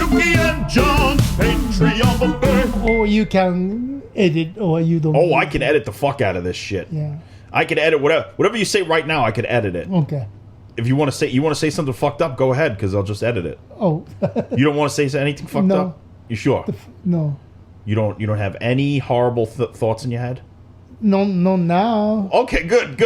Yuki and John, Patreon buffet. Or you can edit, or you don't. Oh, I can edit the fuck out of this shit. Yeah. I can edit whatever you say right now. I could edit it. Okay. If you want to say something fucked up, go ahead, because I'll just edit it. Oh. You don't want to say anything fucked No. up? You sure? No. You don't have any horrible thoughts in your head? No, now. Okay, good.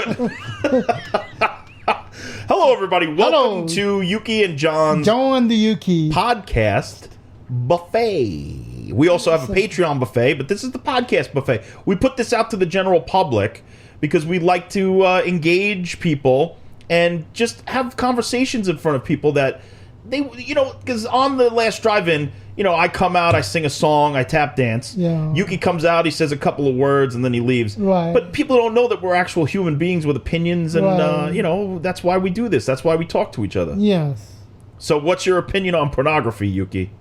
Hello, everybody. Welcome to Yuki and John's John and the Yuki podcast buffet. We also have a Patreon buffet, but this is the podcast buffet. We put this out to the general public because we like to engage people and just have conversations in front of people that they, because on the last drive-in, I come out, I sing a song, I tap dance. Yeah. Yuki comes out, he says a couple of words, and then he leaves. Right. But people don't know that we're actual human beings with opinions, and, Right. That's why we do this. That's why we talk to each other. Yes. So what's your opinion on pornography, Yuki?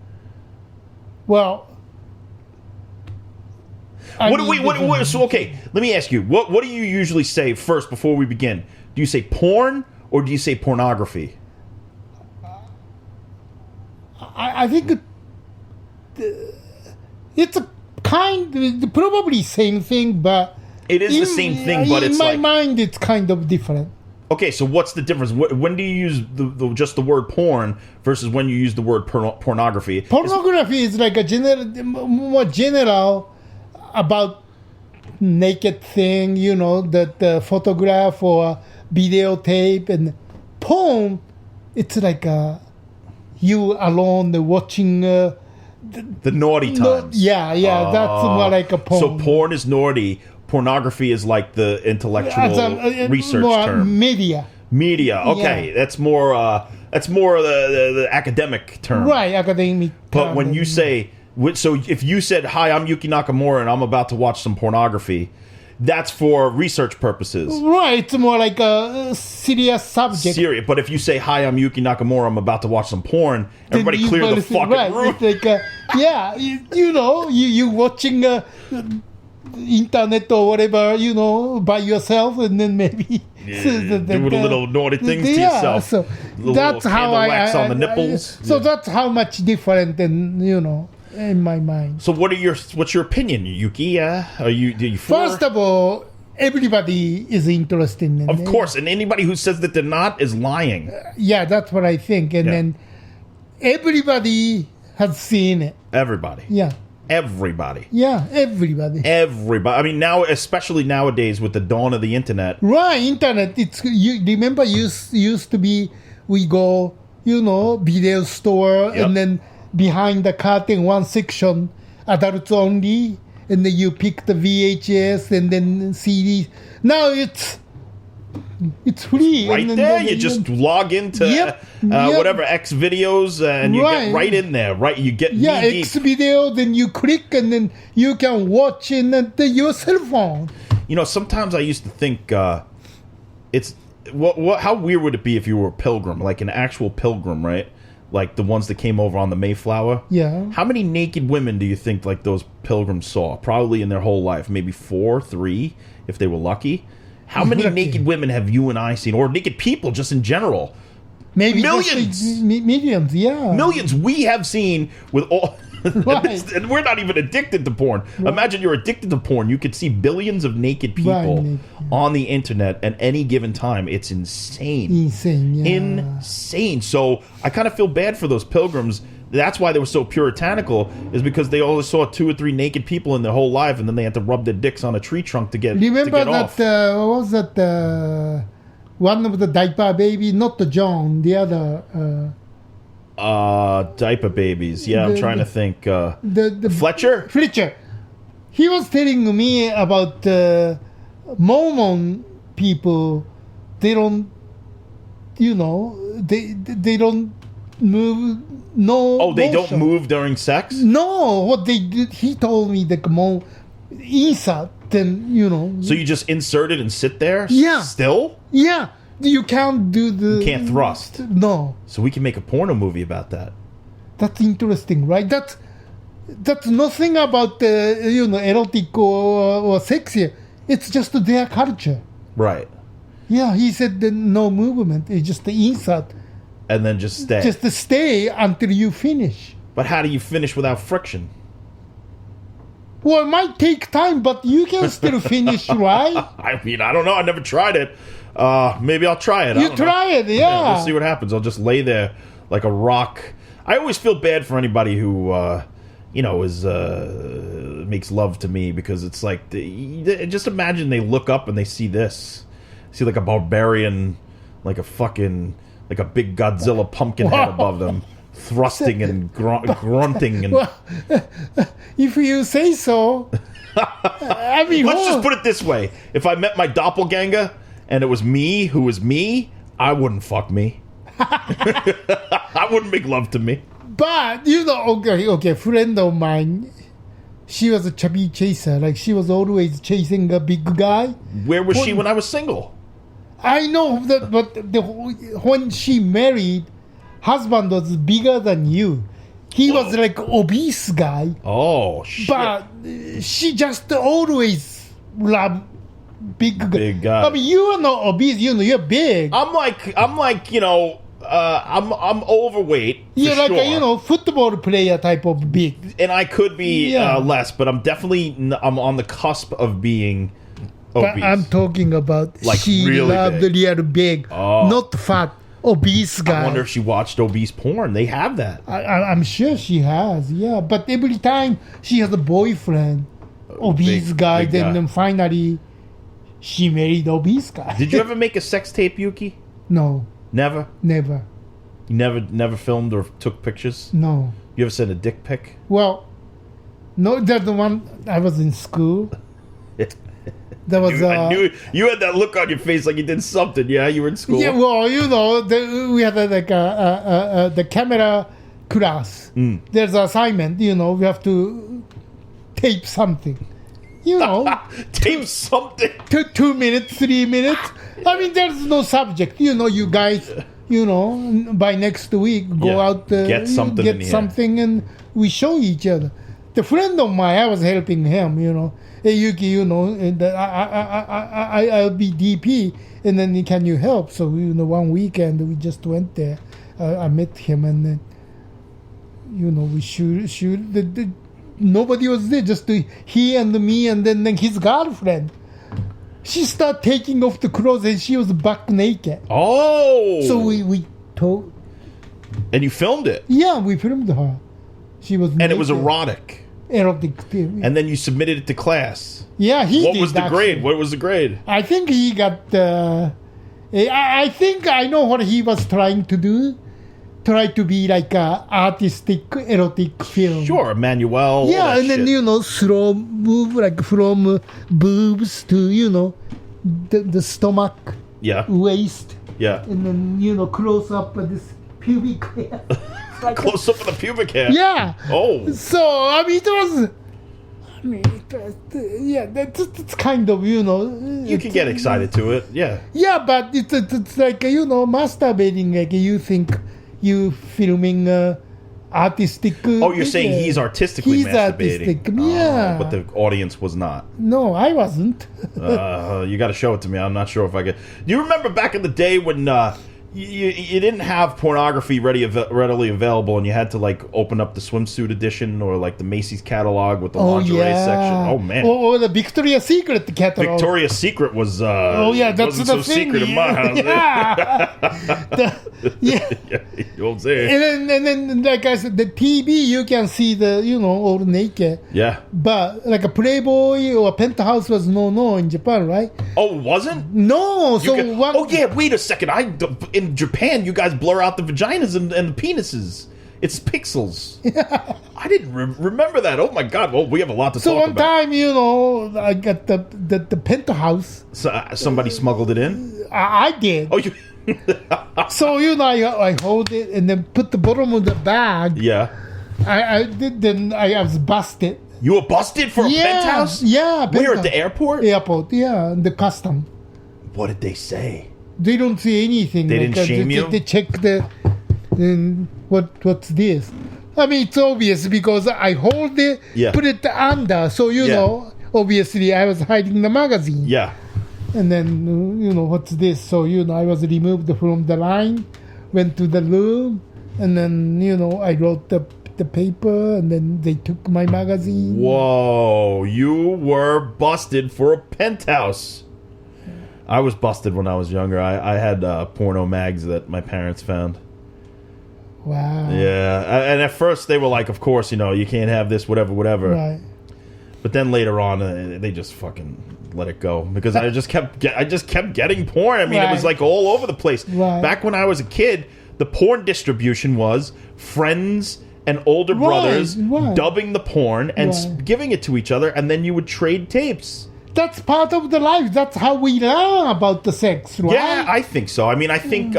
Well, So, okay, let me ask you. What do you usually say first before we begin? Do you say porn or do you say pornography? I think it's a probably same thing, but It is the same thing, but it's in my like... mind, it's kind of different. Okay, so what's the difference? When do you use just the word porn versus when you use the word pornography? Pornography is like more general about naked thing, that the photograph or videotape, and porn, it's like you alone watching. The naughty times. That's more like a porn. So porn is naughty. Pornography is like the intellectual research more term. Media. Okay, Yeah. that's more the academic term. Right, academic. But when you say, so if you said, "Hi, I'm Yuki Nakamura, and I'm about to watch some pornography," that's for research purposes. Right, it's more like a serious subject. Serious. But if you say, "Hi, I'm Yuki Nakamura, I'm about to watch some porn," everybody clear the fucking room. It's like, you watching internet or whatever, by yourself, and then maybe doing a little naughty things to yourself. So that's how wax on the nipples. That's how much different than in my mind. So what's your opinion, Yuki? Do you First of all, everybody is interested in it. Of course, and anybody who says that they're not is lying. Yeah, that's what I think. And then everybody has seen it. Everybody. Yeah. Everybody. Yeah, everybody. I mean, now, especially nowadays with the dawn of the internet. Right, internet. You remember used to be, we go, video store, and then behind the curtain, one section, adults only, and then you pick the VHS and then CD. Now it's free. Right and there, you just log into whatever X videos, and you get right in there. Right, you get X video. Then you click, and then you can watch in your cell phone. Sometimes I used to think it's how weird would it be if you were a pilgrim, like an actual pilgrim, right? Like the ones that came over on the Mayflower. Yeah. How many naked women do you think like those pilgrims saw? Probably in their whole life, maybe 4, 3, if they were lucky. How many naked women have you and I seen, or naked people just in general? Maybe millions. Millions, yeah. Millions we have seen with all. Right. And we're not even addicted to porn. Right. Imagine you're addicted to porn. You could see billions of naked people on the internet at any given time. It's insane. Insane. So I kind of feel bad for those pilgrims. That's why they were so puritanical, is because they only saw 2 or 3 naked people in their whole life, and then they had to rub their dicks on a tree trunk to get off. Remember that, what was that, one of the diaper baby, not the John, the other... diaper babies. Yeah, I'm trying to think. The Fletcher? Fletcher. He was telling me about Mormon people. They don't, they don't move. No. They don't move during sex? No, what they did, he told me the more insert than, So you just insert it and sit there? Yeah. Still? Yeah. You can't do You can't thrust. No. So we can make a porno movie about that. That's interesting, right? That's nothing about erotic or sexy. It's just their culture. Right. Yeah, he said no movement. It's just the insert. And then just stay. Just to stay until you finish. But how do you finish without friction? Well, it might take time, but you can still finish, right? I mean, I don't know. I never tried it. Maybe I'll try it. You try it, yeah. We'll see what happens. I'll just lay there like a rock. I always feel bad for anybody who, is makes love to me, because it's like, just imagine they look up and they see this. See like a barbarian, like a big Godzilla pumpkin head above them, thrusting and grunting. And Well, if you say so. I mean, let's just put it this way. If I met my doppelganger and it was me who was me, I wouldn't fuck me. I wouldn't make love to me. But, okay, friend of mine, she was a chubby chaser. Like, she was always chasing a big guy. Where was she when I was single? I know that, but when she married, husband was bigger than you. He was like obese guy. Oh, shit. But she just always loved big guy. I mean, you are not obese. You're big. I'm overweight. You're like sure. a football player type of big. And I could be less, but I'm definitely on the cusp of being obese. But I'm talking about like she really loved big. real big, not fat, obese guy. I wonder if she watched obese porn. They have that. I'm sure she has, yeah. But every time she has a boyfriend, obese guy, big guy. then finally she married obese guy. Did you ever make a sex tape, Yuki? No, Never? never. You never filmed or took pictures? No. You ever sent a dick pic? Well, no, that's the one I was in school. There was I knew you had that look on your face like you did something. Yeah, you were in school. yeah, well, we had the camera class. There's an assignment, we have to tape something. Tape something. 2 minutes, 3 minutes. I mean, there's no subject. You guys, by next week, go out, Get something in the air. something, and we show each other. The friend of mine, I was helping him, Hey, Yuki, and I'll be DP, and then can you help? So, one weekend, we just went there. I met him, and then, we shoot. Nobody was there, just he and me, and then his girlfriend. She started taking off the clothes, and she was buck naked. Oh! So we told. And you filmed it? Yeah, we filmed her. She was naked. And it was erotic. Erotic. And then you submitted it to class. Yeah, he What did. was the actually. grade? What was the grade? I think he got. I think I know what he was trying to do. Try to be like a artistic erotic film. Sure, Emmanuel. Yeah, and then slow move like from boobs to the stomach, waist, and then close up this pubic hair. Close up with the pubic hair. Yeah. Oh. So I mean, it was. That's kind of You can get excited to it. Yeah. Yeah, but it's like masturbating. Like you think you filming artistic. Oh, you're saying he's artistically masturbating. Artistic, yeah. But the audience was not. No, I wasn't. You got to show it to me. I'm not sure if I get. Do you remember back in the day when you didn't have pornography readily available, and you had to like open up the swimsuit edition or like the Macy's catalog with the lingerie section? Oh man! Or the Victoria's Secret catalog. Victoria's Secret was. That's wasn't the so thing. secret in my house. Yeah. You don't say. And then, like I said, the TV you can see the all naked. Yeah. But like a Playboy or a Penthouse was no in Japan, right? Oh, it wasn't? No. So wait a second. In Japan, you guys blur out the vaginas and the penises. It's pixels. I didn't remember that. Oh my god! Well, we have a lot to talk about. So one time, I got the Penthouse. So, somebody smuggled it in. I did. Oh, you. So I hold it and then put the bottom of the bag. Yeah. I did. Then I was busted. You were busted for a penthouse? Yeah. Where, at the airport? Airport, yeah. The custom. What did they say? They don't see anything. They didn't shame you? They check what's this? I mean, it's obvious because I hold it, put it under. So, obviously I was hiding the magazine. Yeah. And then, what's this? So, I was removed from the line, went to the room, and then, I wrote the the paper, and then they took my magazine. Whoa, you were busted for a penthouse. I was busted when I was younger. I had porno mags that my parents found. Wow. Yeah, and at first they were like, of course, you can't have this, whatever. Right. But then later on, they just fucking let it go because I just kept getting porn. I mean, it was like all over the place. Right. Back when I was a kid, the porn distribution was friends and older brothers dubbing the porn and giving it to each other, and then you would trade tapes. That's part of the life. That's how we learn about the sex, right? Yeah, I think so. I mean, I think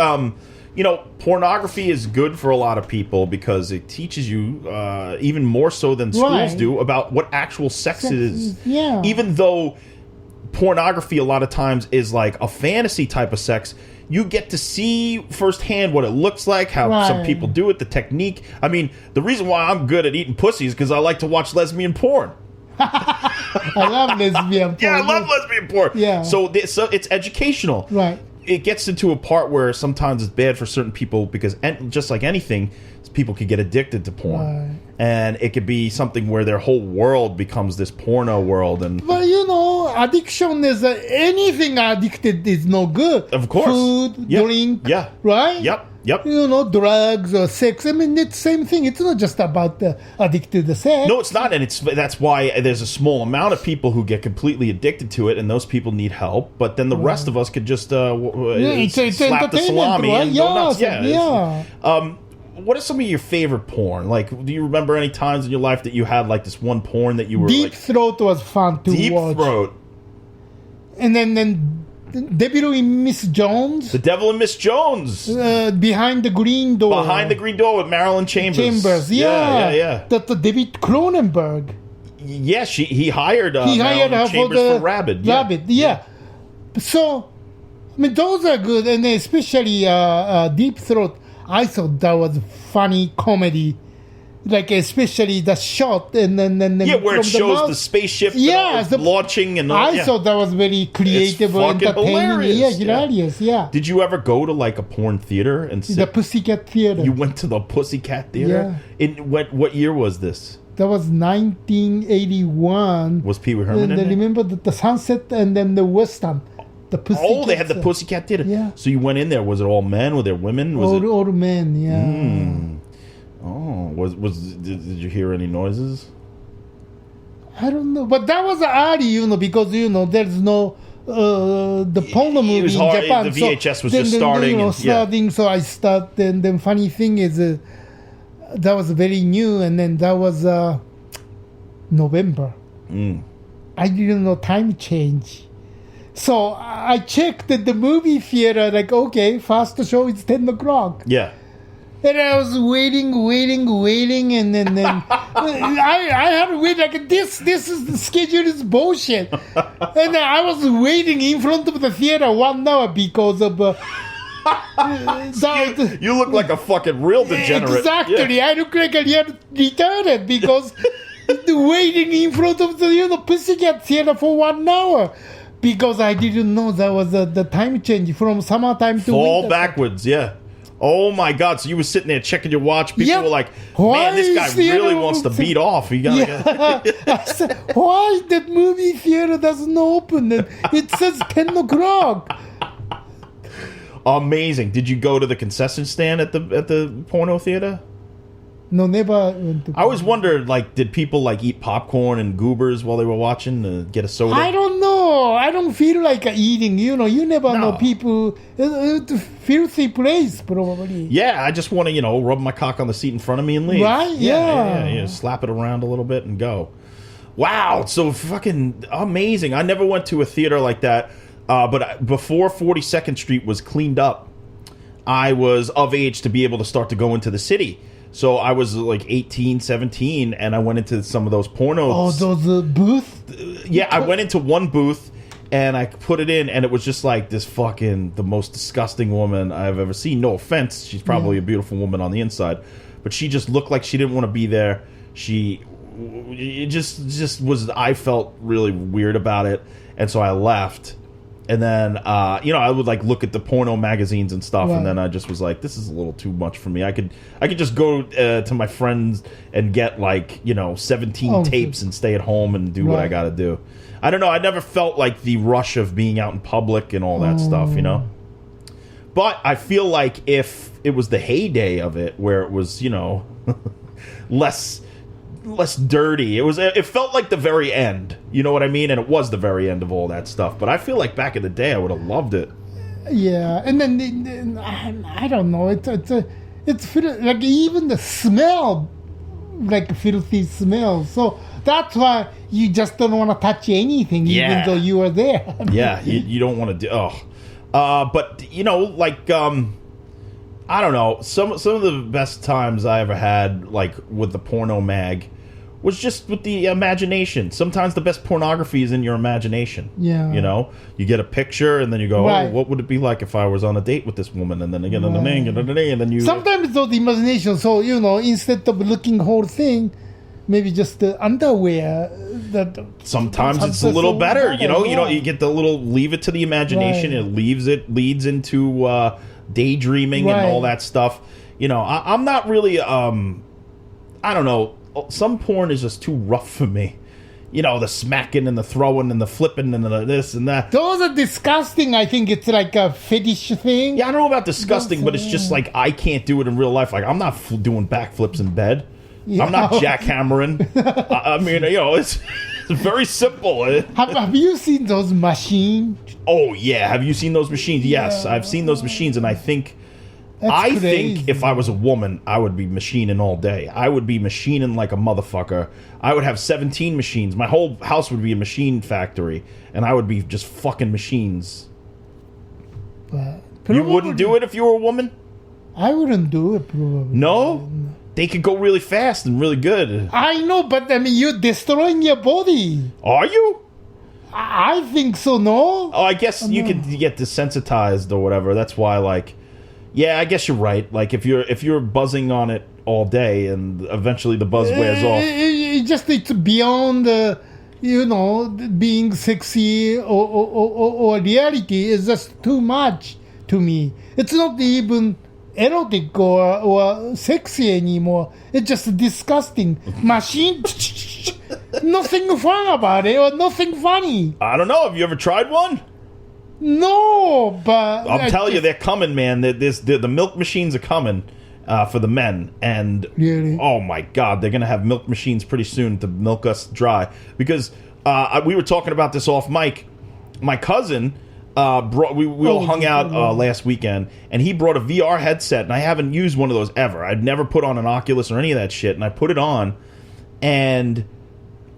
pornography is good for a lot of people because it teaches you even more so than schools do about what actual sex is. Yeah. Even though pornography a lot of times is like a fantasy type of sex, you get to see firsthand what it looks like, how some people do it, the technique. I mean, the reason why I'm good at eating pussy is because I like to watch lesbian porn. I love lesbian porn. Yeah, I love lesbian porn. Yeah. So it's educational. Right. It gets into a part where sometimes it's bad for certain people because, just like anything, people could get addicted to porn. Right. And it could be something where their whole world becomes this porno world. But addiction is anything addicted is no good. Of course. Food, drink, right? Yep. Drugs or sex. I mean, it's the same thing. It's not just about addicted to sex. No, it's not. And that's why there's a small amount of people who get completely addicted to it, and those people need help. But then the rest of us could just slap the salami and go nuts. What are some of your favorite porn? Like, do you remember any times in your life that you had like this one porn that you were Deep Throat was fun to watch. Deep Throat. And then Devil in Miss Jones. The Devil and Miss Jones. Behind the Green Door. Behind the Green Door with Marilyn Chambers. Yeah. That's David Cronenberg. Yeah, he hired her Chambers for Rabid. Yeah. So, I mean, those are good, and especially Deep Throat. I thought that was funny comedy, like especially the shot and then where it shows the spaceship launching and all. I thought that was very creative and entertaining. Hilarious. Hilarious. Yeah. Did you ever go to like a porn theater and sit? The Pussycat Theater? You went to the Pussycat Theater. Yeah. In what year was this? That was 1981. Was Pee Wee Herman in there? Remember the Sunset and then the Western. They had the Pussycat Theater. Yeah. So you went in there. Was it all men? Were there women? All men. Yeah. Oh, did you hear any noises? I don't know, but that was early, because there's no the porno movie in Japan. The VHS was just starting. So I started. And then funny thing is, that was very new, and then that was November. I didn't know time change. So I checked at the movie theater, like, okay, first show is 10 o'clock. Yeah. And I was waiting, and then I had to wait like this is the schedule is bullshit. And I was waiting in front of the theater 1 hour because of... you look like a fucking real degenerate. Exactly. Yeah. I look like a real retarded because waiting in front of the Pussycat Theater for 1 hour. Because I didn't know that was the time change from summertime to fall winter. Backwards, yeah. Oh my God! So you were sitting there checking your watch. People were like, "Man, this guy really wants to beat off." You gotta. I said, "Why that movie theater doesn't open? And it says 10 o'clock." Amazing! Did you go to the concession stand at the porno theater? No, never went to. I always wondered, like, did people like eat popcorn and goobers while they were watching to get a soda? I don't know. I don't feel like eating. You never know people. It's a filthy place, probably. Yeah, I just want to, rub my cock on the seat in front of me and leave. Right? Yeah. Slap it around a little bit and go. Wow, so fucking amazing. I never went to a theater like that, but before 42nd Street was cleaned up, I was of age to be able to start to go into the city. So I was like 18, 17, and I went into some of those pornos. Oh, those booths? Yeah, I went into one booth, and I put it in, and it was just like this the most disgusting woman I've ever seen. No offense, she's probably a beautiful woman on the inside, but she just looked like she didn't want to be there. It just was, I felt really weird about it, and so I left. And then, I would like look at the porno magazines and stuff, Right. and then I just was like, "This is a little too much for me." I could just go to my friends and get 17 tapes and stay at home and do what I Right. got to do. I don't know. I never felt like the rush of being out in public and all that stuff, But I feel like if it was the heyday of it, where it was, less dirty. It felt like the very end. You know what I mean? And it was the very end of all that stuff. But I feel like back in the day I would have loved it. Yeah, and then I don't know. It's like even the smell, like filthy smell. So that's why you just don't want to touch anything, even though you are there. Yeah, you don't want to do. But I don't know. Some of the best times I ever had, like with the porno mag, was just with the imagination. Sometimes the best pornography is in your imagination. Yeah. You get a picture and then you go, Right. "Oh, what would it be like if I was on a date with this woman?" And then again, and then you. Sometimes though the imagination. So instead of looking whole thing, maybe just the underwear. Sometimes it's a little better. You get the little leave it to the imagination. Right. It leads into daydreaming and all that stuff. I'm not really. I don't know. Some porn is just too rough for me. The smacking and the throwing and the flipping and the this and that. Those are disgusting. I think it's like a fetish thing. Yeah, I don't know about disgusting, but it's just like I can't do it in real life. Like I'm not doing backflips in bed. Yeah. I'm not jackhammering. I mean, it's very simple. Have you seen those machines? Oh yeah, have you seen those machines? Yes, I've seen those machines, and I think if I was a woman, I would be machining all day. I would be machining like a motherfucker. I would have 17 machines. My whole house would be a machine factory, and I would be just fucking machines. You wouldn't do it if you were a woman? I wouldn't do it, probably. No? They could go really fast and really good. I know, but I mean, you're destroying your body. Are you? I think so, no? Oh, I guess you could get desensitized or whatever. That's why, yeah, I guess you're right. Like if you're buzzing on it all day, and eventually the buzz wears off. It's beyond, being sexy or reality. Is just too much to me. It's not even erotic or sexy anymore. It's just disgusting. Machine, nothing fun about it or nothing funny. I don't know. Have you ever tried one? No, but I'll tell you, they're coming, man. The milk machines are coming for the men, and Really? oh my god, they're gonna have milk machines pretty soon to milk us dry. Because we were talking about this off mic. My cousin brought. We all hung out last weekend, and he brought a VR headset, and I haven't used one of those ever. I'd never put on an Oculus or any of that shit, and I put it on, and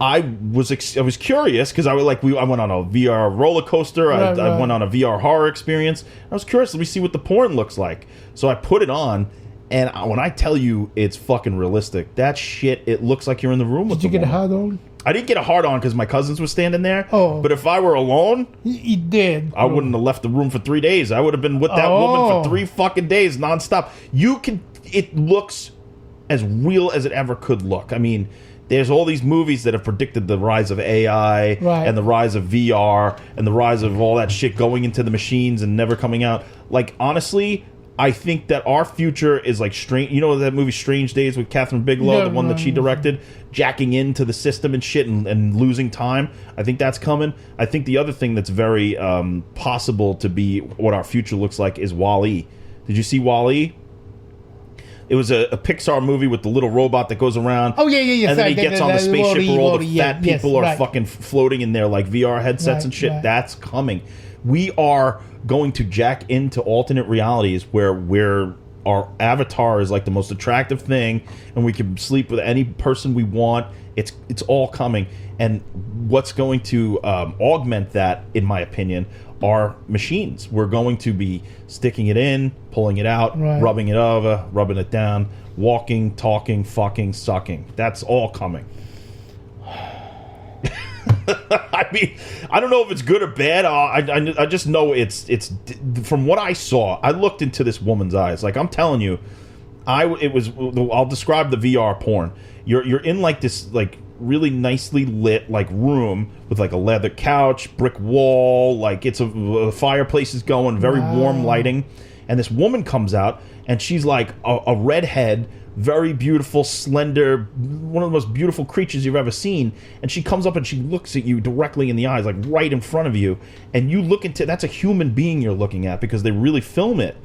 I was curious because I went on a VR roller coaster. Right. I went on a VR horror experience. I was curious. Let me see what the porn looks like. So I put it on, and when I tell you it's fucking realistic, that shit, it looks like you're in the room with Did you the get a woman. hard on? I didn't get a hard on because my cousins were standing there. Oh. But if I were alone, He did. I wouldn't have left the room for 3 days. I would have been with that woman for 3 fucking days nonstop. It looks as real as it ever could look. I mean, there's all these movies that have predicted the rise of AI Right. and the rise of VR and the rise of all that shit going into the machines and never coming out. Like, honestly, I think that our future is like strange. You know that movie Strange Days with Catherine Bigelow, Yeah, the one that she directed, jacking into the system and shit and losing time. I think that's coming. I think the other thing that's very possible to be what our future looks like is WALL-E. Did you see WALL-E? It was a Pixar movie with the little robot that goes around. Oh, yeah. And then he gets on the spaceship where all the fat people are right. fucking floating in their like VR headsets and Right, shit. right. That's coming. We are going to jack into alternate realities where our avatar is like the most attractive thing, and we can sleep with any person we want. It's all coming, and what's going to augment that, in my opinion, are machines. We're going to be sticking it in, pulling it out, Right. rubbing it over, rubbing it down, walking, talking, fucking, sucking. That's all coming. I mean, I don't know if it's good or bad. I just know it's from what I saw. I looked into this woman's eyes. Like I'm telling you, I'll describe the VR porn. You're in like this like really nicely lit like room with like a leather couch, brick wall, like it's a fireplace is going, very warm lighting, and this woman comes out and she's like a redhead, very beautiful, slender, one of the most beautiful creatures you've ever seen, and she comes up and she looks at you directly in the eyes, like right in front of you, and you look into, that's a human being you're looking at because they really film it,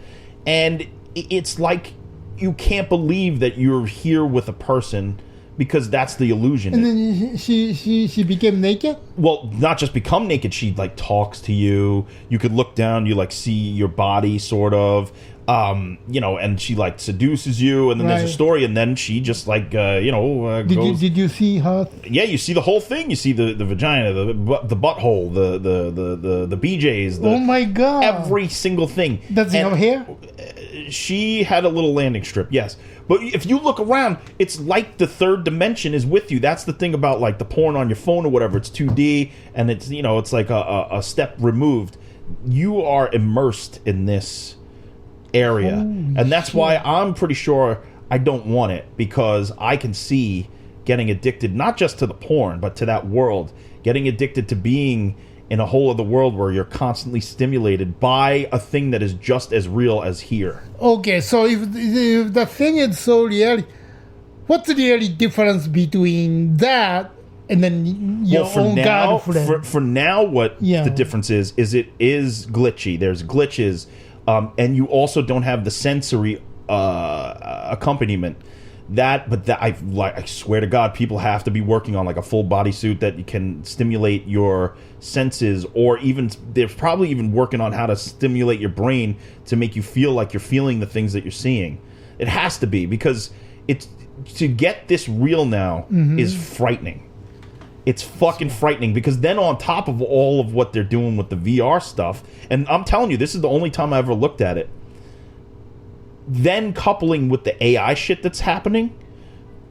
and it's like you can't believe that you're here with a person because that's the illusion. And then she became naked? Well, not just become naked, she like talks to you, you could look down, you like see your body sort of, you know, and she like seduces you, and then there's a story, and then she just like Did you see her? Yeah, you see the whole thing. You see the vagina, the butthole, the BJ's. Oh my god! Every single thing. Does it have hair? She had a little landing strip, yes. But if you look around, it's like the third dimension is with you. That's the thing about like the porn on your phone or whatever. It's 2D, and it's, you know, it's like a step removed. You are immersed in this area, and that's why I'm pretty sure I don't want it, because I can see getting addicted not just to the porn but to that world, getting addicted to being in a whole other world where you're constantly stimulated by a thing that is just as real as here. Okay, so if the thing is so real, what's the really difference between that and then your own girlfriend? For now, what the difference is it is glitchy. There's glitches. And you also don't have the sensory accompaniment. I swear to God, people have to be working on like a full bodysuit that can stimulate your senses, or even they're probably even working on how to stimulate your brain to make you feel like you're feeling the things that you're seeing. It has to be, because it's to get this real now is frightening. It's fucking frightening, because then on top of all of what they're doing with the VR stuff, and I'm telling you, this is the only time I ever looked at it, then coupling with the AI shit that's happening,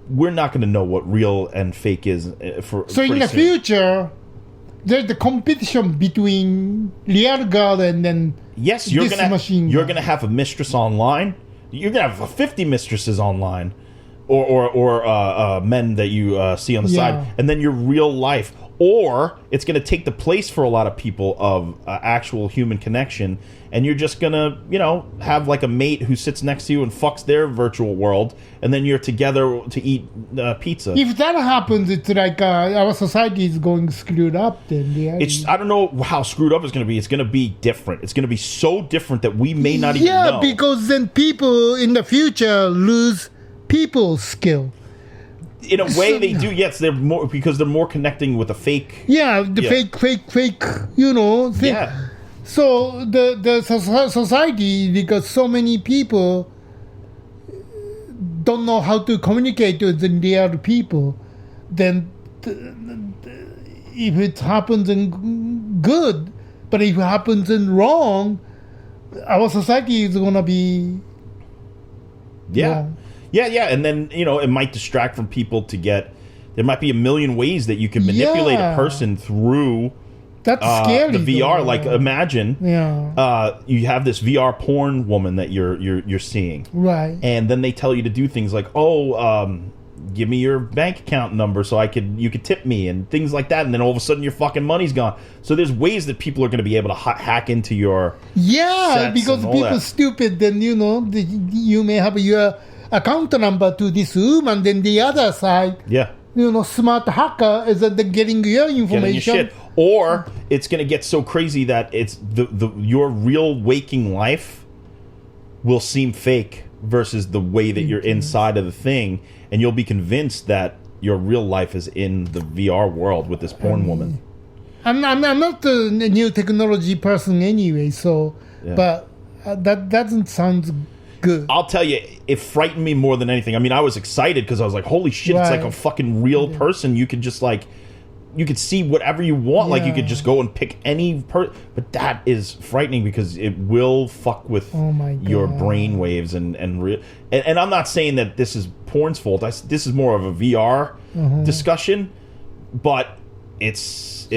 we're not going to know what real and fake is So in the future, there's the competition between real girl and then you're gonna have a mistress online. You're gonna have 50 mistresses online, or men that you see on the side, and then your real life. Or it's going to take the place for a lot of people of actual human connection, and you're just going to, you know, have like a mate who sits next to you and fucks their virtual world, and then you're together to eat pizza. If that happens, it's like our society is going screwed up then. I don't know how screwed up it's going to be. It's going to be different. It's going to be so different that we may not even know. Yeah, because then people in the future lose people skill. In a way, they do. Yes, they're more, because they're more connecting with a fake. Yeah, fake. You know. Thing. Yeah. So the society, because so many people don't know how to communicate with the real people, then if it happens in good, but if it happens in wrong, our society is gonna be. Yeah. Wrong. Yeah, and then, you know, it might distract from people to get... There might be a million ways that you can manipulate a person through that's scary, the VR. Though. Like, imagine you have this VR porn woman that you're seeing. Right. And then they tell you to do things like, give me your bank account number so you could tip me, and things like that, and then all of a sudden your fucking money's gone. So there's ways that people are going to be able to hack into your sets, because people stupid, then, you know, you may have your account number to this woman, then the other side, you know, smart hacker is getting your information. Getting your shit. Or it's going to get so crazy that it's your real waking life will seem fake versus the way that you're inside of the thing, and you'll be convinced that your real life is in the VR world with this porn woman. I'm not a new technology person anyway, so but that doesn't sound good. I'll tell you, it frightened me more than anything. I mean, I was excited because I was like, holy shit, it's like a fucking real person. You could just like, you could see whatever you want. Like, you could just go and pick any but that is frightening because it will fuck with your brain waves and I'm not saying that this is porn's fault. This is more of a VR discussion, but it's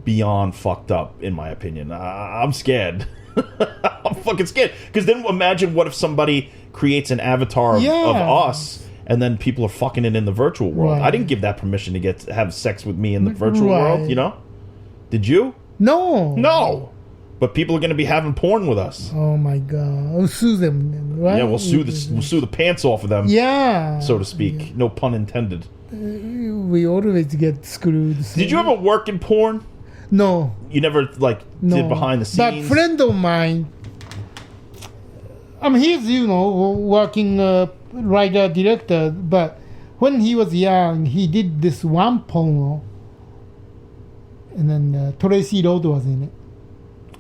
beyond fucked up in my opinion. I'm scared. I'm fucking scared, because then imagine what if somebody creates an avatar of us and then people are fucking it in the virtual world. Right. I didn't give that permission to have sex with me in the virtual Right. world, you know? Did you? No. No. But people are going to be having porn with us. Oh my God! We'll sue them, then, right? Yeah, we'll sue the pants off of them, Yeah. so to speak. No pun intended. We always get screwed. So. Did you ever work in porn? No. You never No. did behind the scenes. But friend of mine, he's working writer director. But when he was young, he did this one porno, and then Tracy Lord was in it.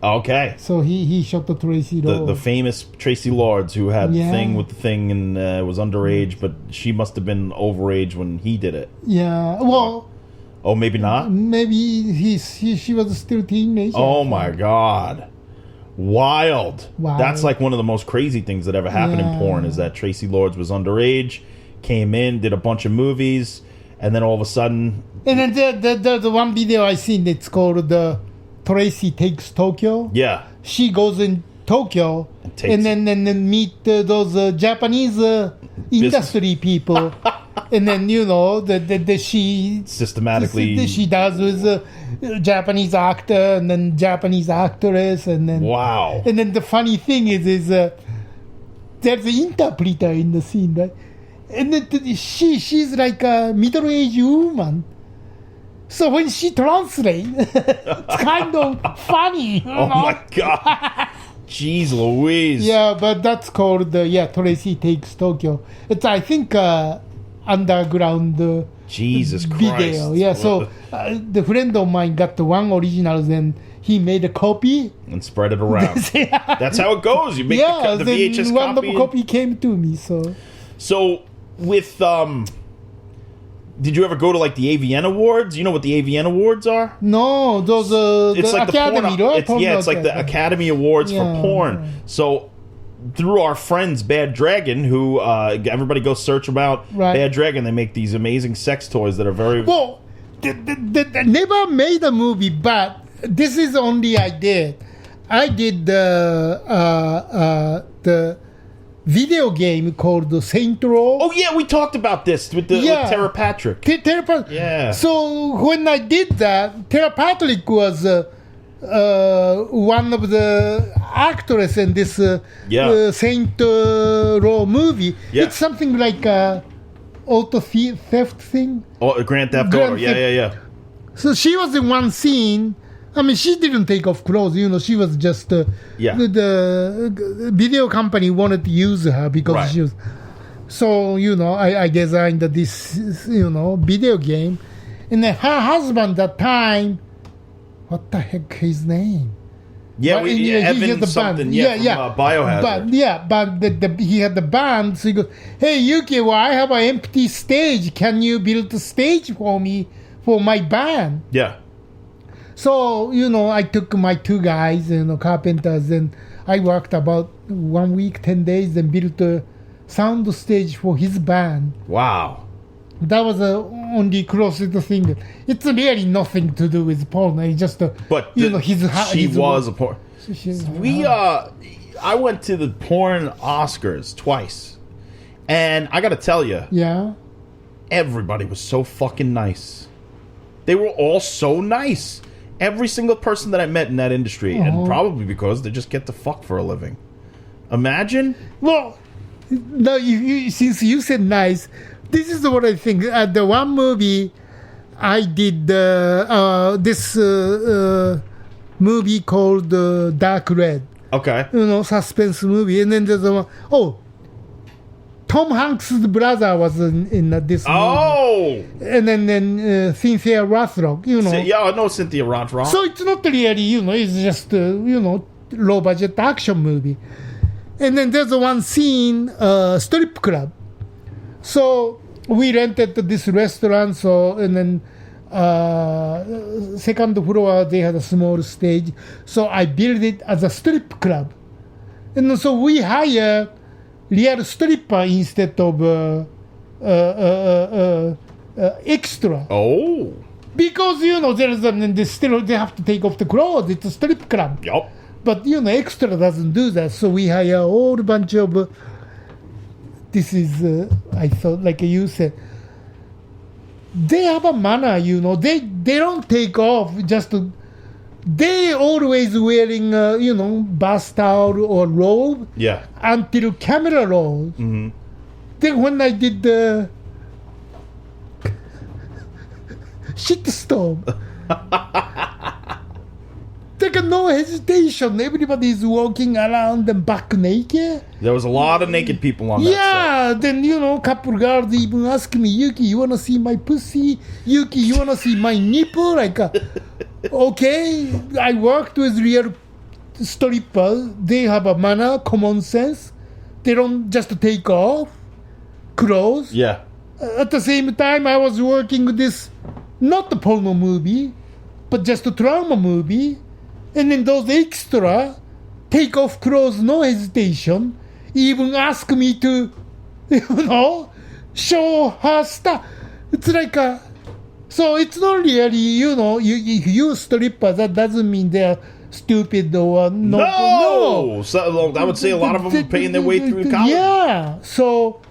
Okay. So he shot the Tracy Lord. The famous Tracy Lords, who had the Yeah. thing with the thing and was underage, but she must have been overage when he did it. Yeah. Well, Oh, maybe not? maybe she was still teenage. Oh my God. Wild. Wow. That's like one of the most crazy things that ever happened in Yeah. porn, is that Tracy Lords was underage, came in, did a bunch of movies, and then all of a sudden, And then the one video I seen, it's called Tracy Takes Tokyo. yeah. She goes in Tokyo takes and then meet those Japanese industry people, and then she Systematically. she does with Japanese actor and then Japanese actress, and then Wow. and then the funny thing is there's an interpreter in the scene, right? And then she's like a middle-aged woman. So when she translates, it's kind of funny. Oh my God. Jeez Louise. Yeah, but that's called Tracy Takes Tokyo. It's I think underground Jesus video. Christ. Yeah, so the friend of mine got the one original, then he made a copy. And spread it around. That's how it goes. You make the then VHS one copy. copy came to me. So with did you ever go to like the AVN Awards? You know what the AVN Awards are? No, those It's the like Academy, the porn, right? it's like the Academy Awards for Yeah, porn. right. So through our friends Bad Dragon, who everybody go search about Right. Bad Dragon, they make these amazing sex toys that are very Well, they never made a movie, but this is only I did. I did the video game called Saint Row. Oh yeah, we talked about this with with Tara Patrick. Yeah. So when I did that, Tara Patrick was one of the actors in this Saint Row movie. Yeah. It's something like auto theft thing. Oh, Grand Theft Grand Auto. Theft- Yeah. So she was in one scene. She didn't take off clothes. She was just the video company wanted to use her because Right. she was. So I designed this video game, and then her husband at that time, what the heck his name? Yeah, But, he had Evan the something. band. From Biohazard. But he had the band. So he goes, "Hey Yuki, well I have an empty stage. Can you build a stage for me for my band?" Yeah. So, I took my two guys, carpenters, and I worked about 1 week, 10 days, and built a sound stage for his band. Wow. That was the only closest thing. It's really nothing to do with porn. It's just, But his was a porn. She's- I went to the porn Oscars twice, and I got to tell you, Yeah. everybody was so fucking nice. They were all so nice. Every single person that I met in that industry, and probably because they just get to fuck for a living. Imagine. Well, no, since you said nice, this is what I think. The one movie I did, this movie called Dark Red. Okay. Suspense movie. And then there's a one, Tom Hanks' brother was in this movie. Oh. And then Cynthia Rothrock, Yeah, I know Cynthia Rothrock. So it's not really, it's just, low budget action movie. And then there's one scene, strip club. So we rented this restaurant, and then second floor they had a small stage. So I built it as a strip club. And so we hire real stripper instead of extra. Oh. Because they have to take off the clothes. It's a strip club. Yup. But extra doesn't do that. So we hire a whole bunch of this is, I thought, like you said, they have a manner, they don't take off just to, they always wearing, bath towel or robe until camera rolls. Mm-hmm. Then when I did the shitstorm, they got no hesitation. Everybody's walking around and back naked. There was a lot of naked people on that set. Then, couple girls even ask me, Yuki, you want to see my pussy? Yuki, you want to see my nipple? Like, okay, I worked with real strippers. They have a manner, common sense. They don't just take off clothes. Yeah. At the same time, I was working with this, not the porno movie, but just a trauma movie. And then those extra take off clothes, no hesitation. Even ask me to, show her stuff. It's like so it's not really, if you stripper, that doesn't mean they're stupid or no. So I would say a lot of them are paying their way through college. Yeah. So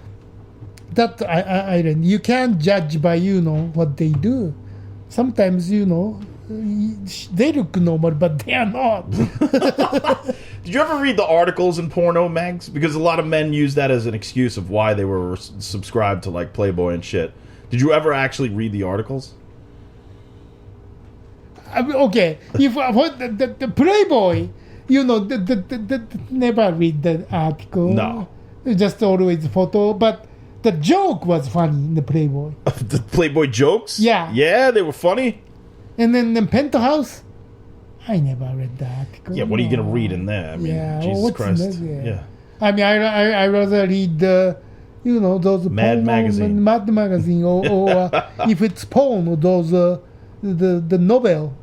that I you can't judge by what they do. Sometimes they look normal, but they are not. Did you ever read the articles in porno mags? Because a lot of men use that as an excuse of why they were subscribed to like Playboy and shit. Did you ever actually read the articles? Okay, if the Playboy, never read the article. No, just always photo. But the joke was funny in the Playboy. The Playboy jokes? Yeah, they were funny. And then the Penthouse, I never read the article. Yeah, what are you gonna read in there? I mean, Jesus Christ. Yeah. I mean, I rather read those Mad Magazine. Mad Magazine, or if it's porn, those the novel.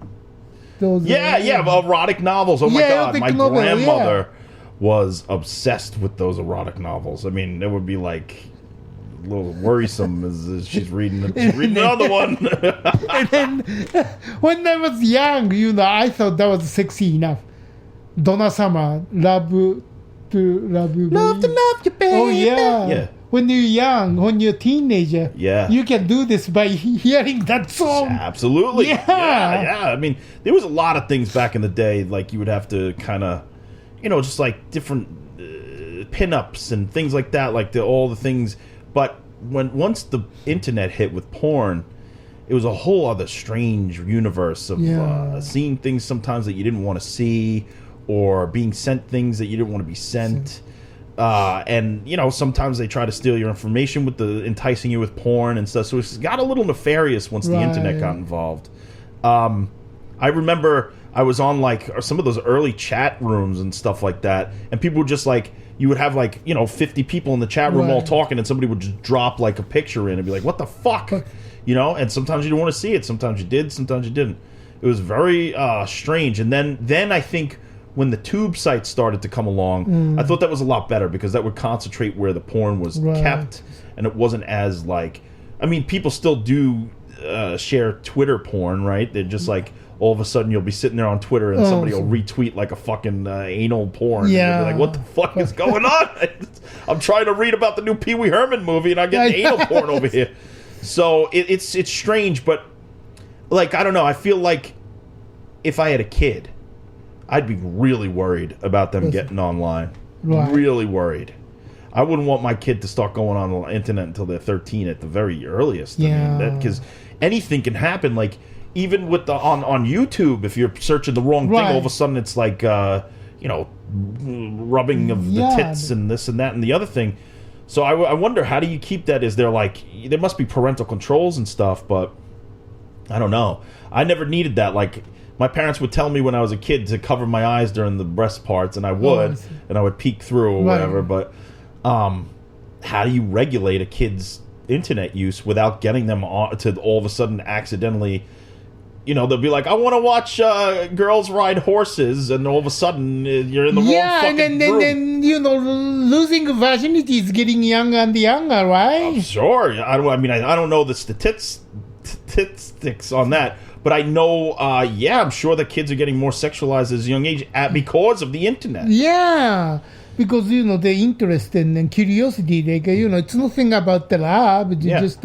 Those erotic novels. Oh my God, my novel, grandmother was obsessed with those erotic novels. I mean, it would be like a little worrisome as she's reading another one. And then when I was young, I thought that was sexy enough. Donna Summer, love to love you, baby. Oh yeah. When you're young, when you're a teenager, you can do this by hearing that song. Absolutely. Yeah. I mean, there was a lot of things back in the day, like you would have to kind of, just like different pinups and things like that, like all the things. But once the internet hit with porn, it was a whole other strange universe of seeing things sometimes that you didn't want to see, or being sent things that you didn't want to be sent. And sometimes they try to steal your information with the enticing you with porn and stuff. So it got a little nefarious once the internet got involved. I remember I was on like some of those early chat rooms and stuff like that, and people would just like, you would have like 50 people in the chat room all talking, and somebody would just drop like a picture in and be like, what the fuck? And sometimes you didn't want to see it, sometimes you did, sometimes you didn't. It was very strange. And then I think when the tube sites started to come along, I thought that was a lot better, because that would concentrate where the porn was kept, and it wasn't as like, I mean, people still do share Twitter porn, right? They're just like, all of a sudden you'll be sitting there on Twitter and somebody will retweet like a fucking anal porn. Yeah. And you'll be like, what the fuck is going on? I'm trying to read about the new Pee Wee Herman movie and I'm getting anal porn over here. So it's strange, but like, I don't know. I feel like if I had a kid, I'd be really worried about them getting online. Really worried. I wouldn't want my kid to start going on the internet until they're 13 at the very earliest. Yeah. I mean, because anything can happen. Like, even with the on YouTube, if you're searching the wrong thing, all of a sudden it's like rubbing of the tits and this and that and the other thing. So I wonder, how do you keep that? Is there there must be parental controls and stuff, but I don't know. I never needed that. Like, my parents would tell me when I was a kid to cover my eyes during the breast parts, and I would, and I would peek through or whatever. But how do you regulate a kid's internet use without getting them to all of a sudden accidentally? They'll be like, I want to watch girls ride horses, and all of a sudden you're in the wrong fucking room. and then losing virginity is getting younger and younger, right? Sure. I don't know the statistics on that, but I know, I'm sure the kids are getting more sexualized at a young age because of the internet. Yeah. because the interest and curiosity, like it's nothing about the lab. It's just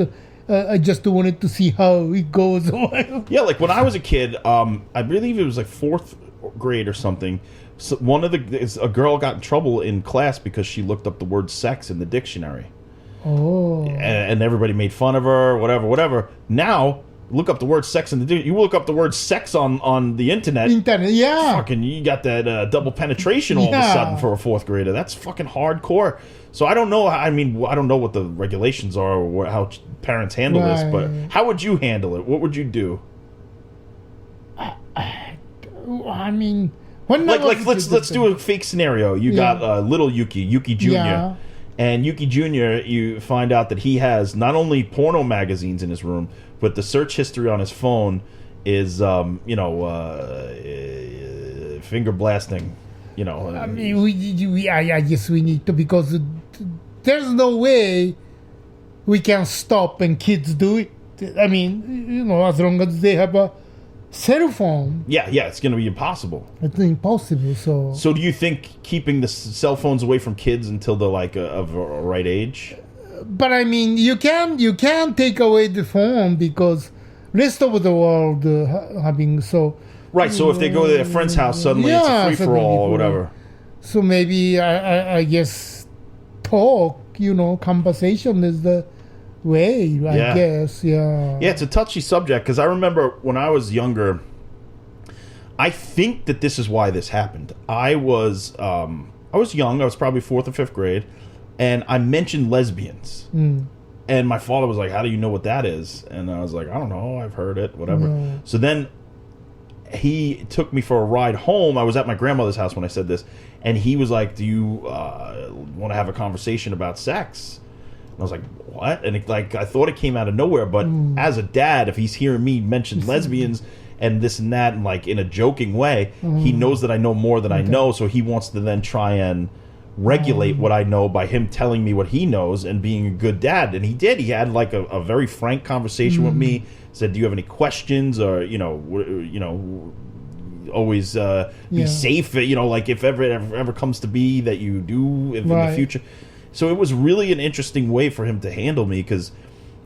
I just wanted to see how it goes. Yeah, like when I was a kid, I believe it was like 4th grade or something. So a girl got in trouble in class because she looked up the word sex in the dictionary. Oh. And everybody made fun of her, whatever. Now, look up the word sex in the dictionary. You look up the word sex on the internet. Yeah. Fucking, you got that double penetration all of a sudden for a 4th grader. That's fucking hardcore. So I don't know. I mean, I don't know what the regulations are or how parents handle this, but how would you handle it? What would you do? I mean, let's do a fake scenario. You got little Yuki Jr. Yeah. And Yuki Jr., you find out that he has not only porno magazines in his room, but the search history on his phone is, finger blasting. I mean, I guess we need to, because there's no way we can stop and kids do it. I mean, as long as they have a cell phone. Yeah, it's going to be impossible. It's impossible. So do you think keeping the cell phones away from kids until they're like of a right age? But I mean, you can take away the phone because rest of the world having so. Right. So if they go to their friend's house, suddenly it's a free for all or whatever. So maybe I guess talk, conversation is the way, I guess. Yeah, it's a touchy subject because I remember when I was younger, I think that this is why this happened. I was young. I was probably 4th or 5th grade, and I mentioned lesbians. And my father was like, "How do you know what that is?" And I was like, "I don't know. I've heard it. Whatever." No. So then he took me for a ride home. I was at my grandmother's house when I said this, and he was like, "Do you want to have a conversation about sex?" I was like, what? And I thought it came out of nowhere. But as a dad, if he's hearing me mention lesbians and this and that, and like in a joking way, he knows that I know more than I know. So he wants to then try and regulate what I know by him telling me what he knows and being a good dad. And he did. He had like a very frank conversation with me. Said, "Do you have any questions?" Or always be safe. Like if ever comes to be that you do in the future. So it was really an interesting way for him to handle me because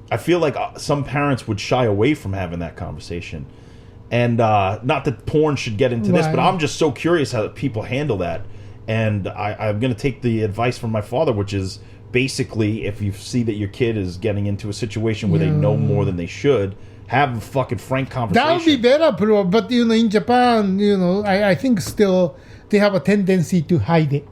I feel like some parents would shy away from having that conversation. And not that porn should get into this, but I'm just so curious how people handle that. And I'm going to take the advice from my father, which is basically if you see that your kid is getting into a situation where they know more than they should, have a fucking frank conversation. That would be better, bro. But, in Japan, I think still they have a tendency to hide it.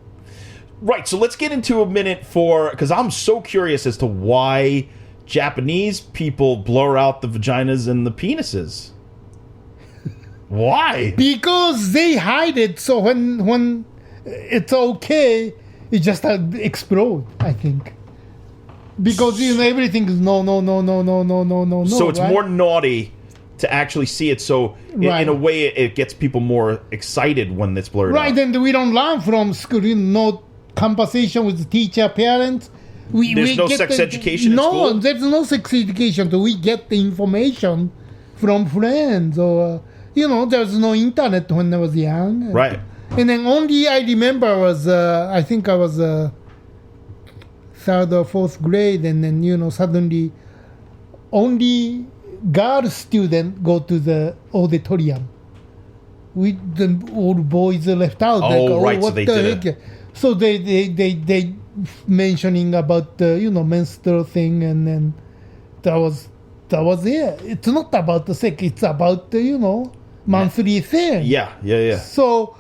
Right, so let's get into a minute because I'm so curious as to why Japanese people blur out the vaginas and the penises. Why? Because they hide it, so when it's okay, it just explode, I think. Because, everything is no. So it's more naughty to actually see it, so in a way it gets people more excited when it's blurred out. Right, and we don't learn from school, no conversation with teacher, parents. There's no sex education in school? No, there's no sex education. So we get the information from friends. Or, there's no internet when I was young. Right. And then only I remember was, I think I was 3rd or 4th grade. And then, suddenly only girl student go to the auditorium. With the old boys left out. Right, so they did it. So they mentioning about the menstrual thing, and then that was it. It's not about the sex. It's about the monthly thing. Yeah. So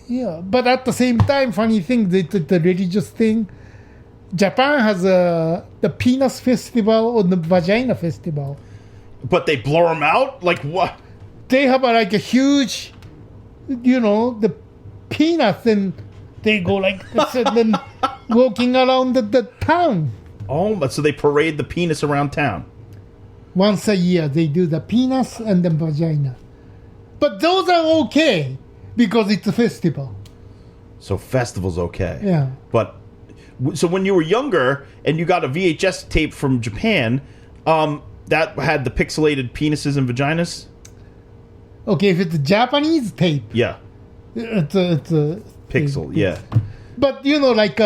but at the same time, funny thing, the religious thing. Japan has the penis festival or the vagina festival. But they blur them out? Like what? They have a huge, the peanuts, and they go like this and then walking around the town. Oh, so they parade the penis around town. Once a year they do the penis and the vagina. But those are okay because it's a festival. So festival's okay. Yeah. But so when you were younger and you got a VHS tape from Japan, that had the pixelated penises and vaginas? Okay, if it's a Japanese tape. Yeah. It's a Pixel, yeah. But like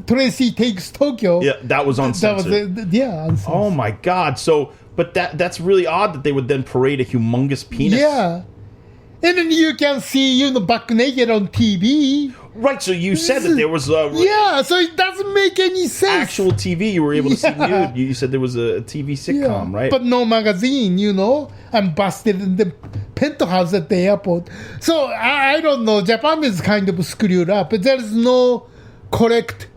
Tracy Takes Tokyo. Yeah, that was uncensored. Uncensored. Oh my God! So, but that's really odd that they would then parade a humongous penis. Yeah, and then you can see buck naked on TV. Right. So you said that there was so it doesn't make any sense. Actual TV you were able to see nude. You said there was a TV sitcom, right? But no magazine. I'm busted in the penthouse at the airport. So I don't know. Japan is kind of screwed up. There is no correct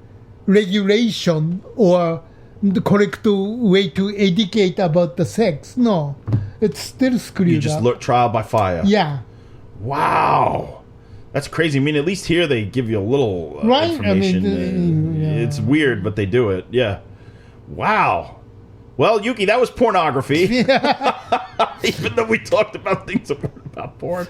regulation or the correct way to educate about the sex. No, it's still screwed up. You just trial by fire. Yeah. Wow. That's crazy. I mean, at least here they give you a little information. It's weird, but they do it. Yeah. Wow. Well, Yuki, that was pornography. Even though we talked about things about porn.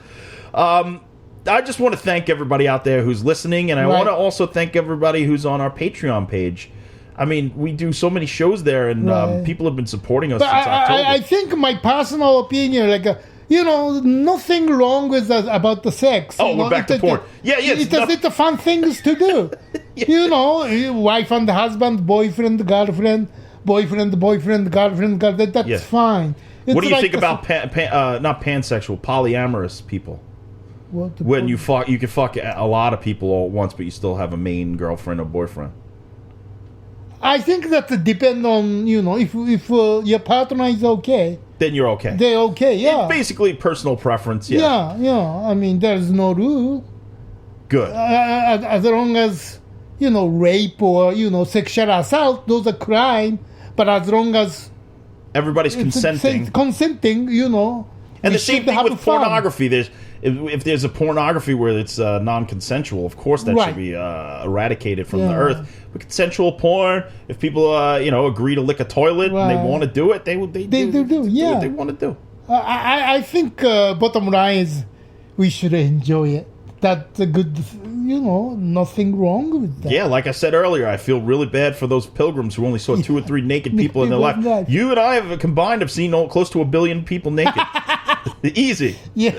I just want to thank everybody out there who's listening, and I want to also thank everybody who's on our Patreon page. I mean, we do so many shows there, and people have been supporting us since October. I think my personal opinion, nothing wrong with about the sex. Oh, we're back to porn. It's a fun things to do. Wife and husband, boyfriend, girlfriend, girlfriend. That's fine. What do you think about not pansexual, polyamorous people? When you can fuck a lot of people all at once, but you still have a main girlfriend or boyfriend. I think that depends on if your partner is okay. Then you're okay. They're okay, yeah. It's basically personal preference, yeah. Yeah. I mean, there's no rule. Good. As long as, rape or, sexual assault, those are crime. But as long as... everybody's consenting. And the same thing with pornography. If there's a pornography where it's non-consensual, of course that should be eradicated from the earth. But consensual porn, if people agree to lick a toilet and they want to do it, they do what they want to do. I think bottom line is we should enjoy it. That's a good, nothing wrong with that. Yeah, like I said earlier, I feel really bad for those pilgrims who only saw 2 or 3 naked people in their life. You and I have combined have seen close to 1 billion people naked. Easy. Yeah.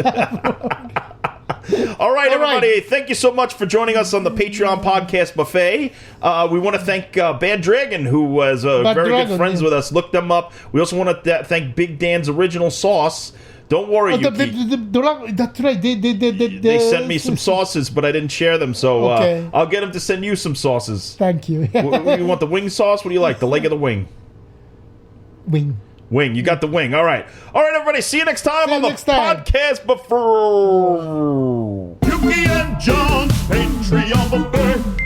All right, everybody. Thank you so much for joining us on the Patreon Podcast Buffet. We want to thank Bad Dragon, who was very good friends with us. Look them up. We also want to thank Big Dan's Original Sauce. Don't worry, Yuki. That's right. They sent me some sauces, but I didn't share them, so I'll get them to send you some sauces. Thank you. You want the wing sauce? What do you like? The leg of the wing? Wing. You got the wing. All right, everybody. See you next time on the podcast. But for Yuki and John, Patreon buffet.